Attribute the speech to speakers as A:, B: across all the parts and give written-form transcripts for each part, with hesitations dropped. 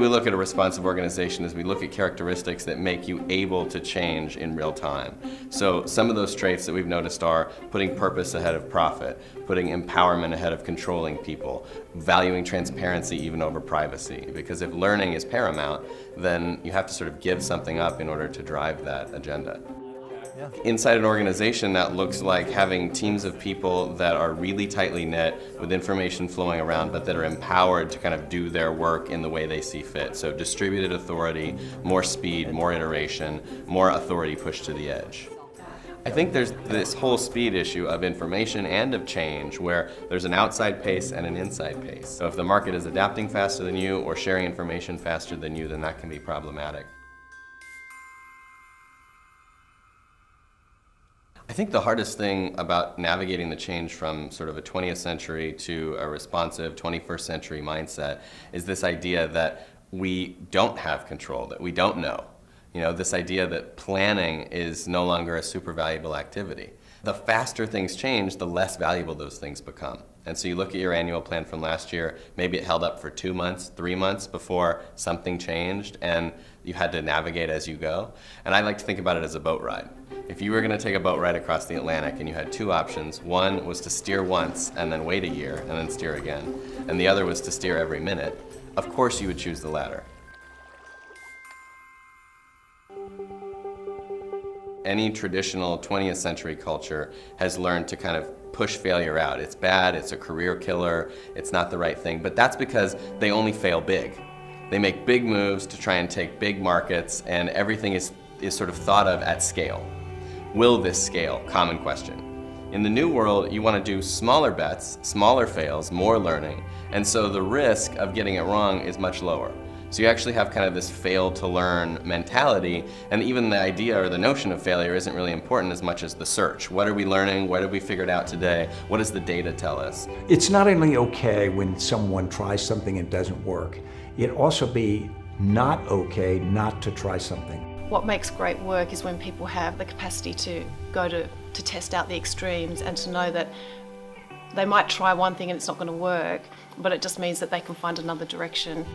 A: we look at a responsive organization is we look at characteristics that make you able to change in real time. So some of those traits that we've noticed are putting purpose ahead of profit, putting empowerment ahead of controlling people, valuing transparency even over privacy. Because if learning is paramount, then you have to sort of give something up in order to drive that agenda. Yeah. Inside an organization, that looks like having teams of people that are really tightly knit with information flowing around, but that are empowered to kind of do their work in the way they see fit. So distributed authority, more speed, more iteration, more authority pushed to the edge. I think there's this whole speed issue of information and of change where there's an outside pace and an inside pace. So if the market is adapting faster than you or sharing information faster than you, then that can be problematic. I think the hardest thing about navigating the change from sort of a 20th century to a responsive 21st century mindset is this idea that we don't have control, that we don't know. You know, this idea that planning is no longer a super valuable activity. The faster things change, the less valuable those things become. And so you look at your annual plan from last year, maybe it held up for 2 months, 3 months before something changed and you had to navigate as you go. And I like to think about it as a boat ride. If you were going to take a boat ride across the Atlantic and you had two options, one was to steer once and then wait a year and then steer again, and the other was to steer every minute, of course you would choose the latter. Any traditional 20th century culture has learned to kind of push failure out. It's bad, it's a career killer, it's not the right thing, but that's because they only fail big. They make big moves to try and take big markets, and everything is sort of thought of at scale. Will this scale? Common question. In the new world, you want to do smaller bets, smaller fails, more learning, and so the risk of getting it wrong is much lower. So you actually have kind of this fail to learn mentality, and even the idea or the notion of failure isn't really important as much as the search. What are we learning? What did we figure out today? What does the data tell us?
B: It's not only okay when someone tries something and doesn't work, it'd also be not okay not to try something.
C: What makes great work is when people have the capacity to go to test out the extremes and to know that they might try one thing and it's not going to work, but it just means that they can find another direction.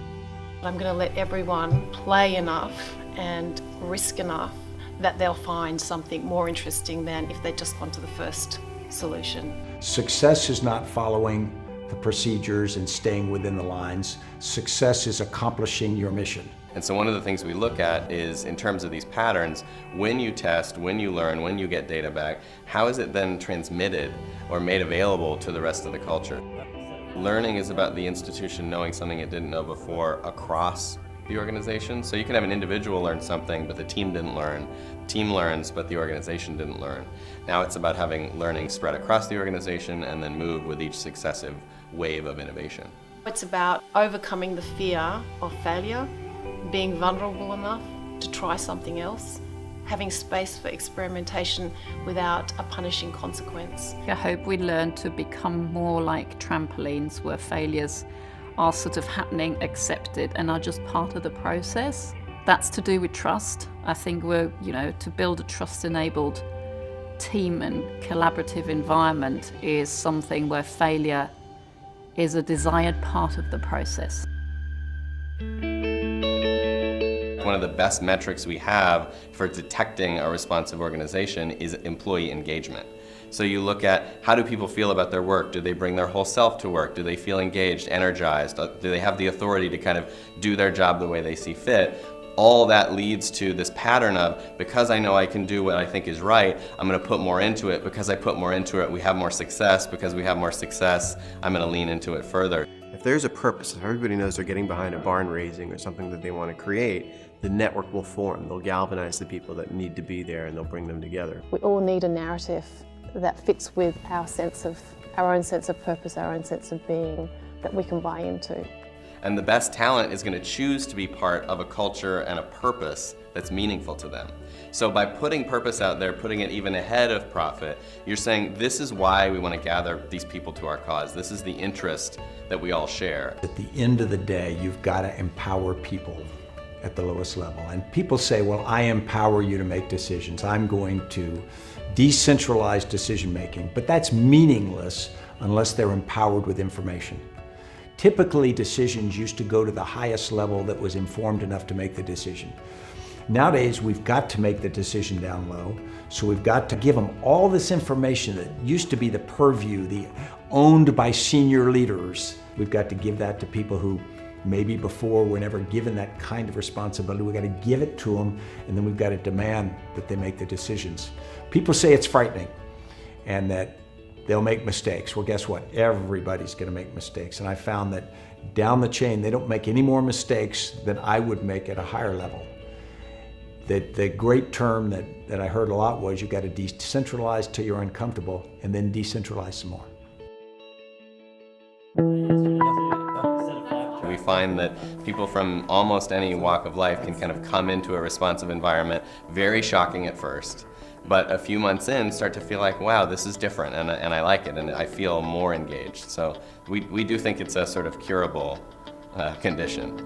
C: I'm going to let everyone play enough and risk enough that they'll find something more interesting than if they'd just gone to the first solution.
B: Success is not following the procedures and staying within the lines. Success is accomplishing your mission.
A: And so one of the things we look at is, in terms of these patterns, when you test, when you learn, when you get data back, how is it then transmitted or made available to the rest of the culture? Learning is about the institution knowing something it didn't know before across the organization. So you can have an individual learn something, but the team didn't learn. The team learns, but the organization didn't learn. Now it's about having learning spread across the organization and then move with each successive wave of innovation.
C: It's about overcoming the fear of failure, being vulnerable enough to try something else, having space for experimentation without a punishing consequence.
D: I hope we learn to become more like trampolines where failures are sort of happening, accepted, and are just part of the process. That's to do with trust. I think we're, to build a trust-enabled team and collaborative environment is something where failure is a desired part of the process.
A: One of the best metrics we have for detecting a responsive organization is employee engagement. So you look at, how do people feel about their work? Do they bring their whole self to work? Do they feel engaged, energized? Do they have the authority to kind of do their job the way they see fit? All that leads to this pattern of, because I know I can do what I think is right, I'm going to put more into it. Because I put more into it, we have more success. Because we have more success, I'm going to lean into it further.
E: If there's a purpose, if everybody knows they're getting behind a barn raising or something that they want to create, the network will form. They'll galvanize the people that need to be there and they'll bring them together.
F: We all need a narrative that fits with our own sense of purpose, our own sense of being, that we can buy into.
A: And the best talent is going to choose to be part of a culture and a purpose that's meaningful to them. So by putting purpose out there, putting it even ahead of profit, you're saying this is why we want to gather these people to our cause. This is the interest that we all share.
B: At the end of the day, you've got to empower people at the lowest level. And people say, well, I empower you to make decisions. I'm going to decentralize decision making. But that's meaningless unless they're empowered with information. Typically, decisions used to go to the highest level that was informed enough to make the decision. Nowadays, we've got to make the decision down low, so we've got to give them all this information that used to be the purview, owned by senior leaders. We've got to give that to people who maybe before were never given that kind of responsibility. We've got to give it to them, and then we've got to demand that they make the decisions. People say it's frightening and that they'll make mistakes. Well, guess what? Everybody's going to make mistakes. And I found that down the chain, they don't make any more mistakes than I would make at a higher level. The great term that I heard a lot was you got to decentralize till you're uncomfortable and then decentralize some more.
A: We find that people from almost any walk of life can kind of come into a responsive environment, very shocking at first, but a few months in start to feel like, wow, this is different, and I like it, and I feel more engaged. So we do think it's a sort of curable condition.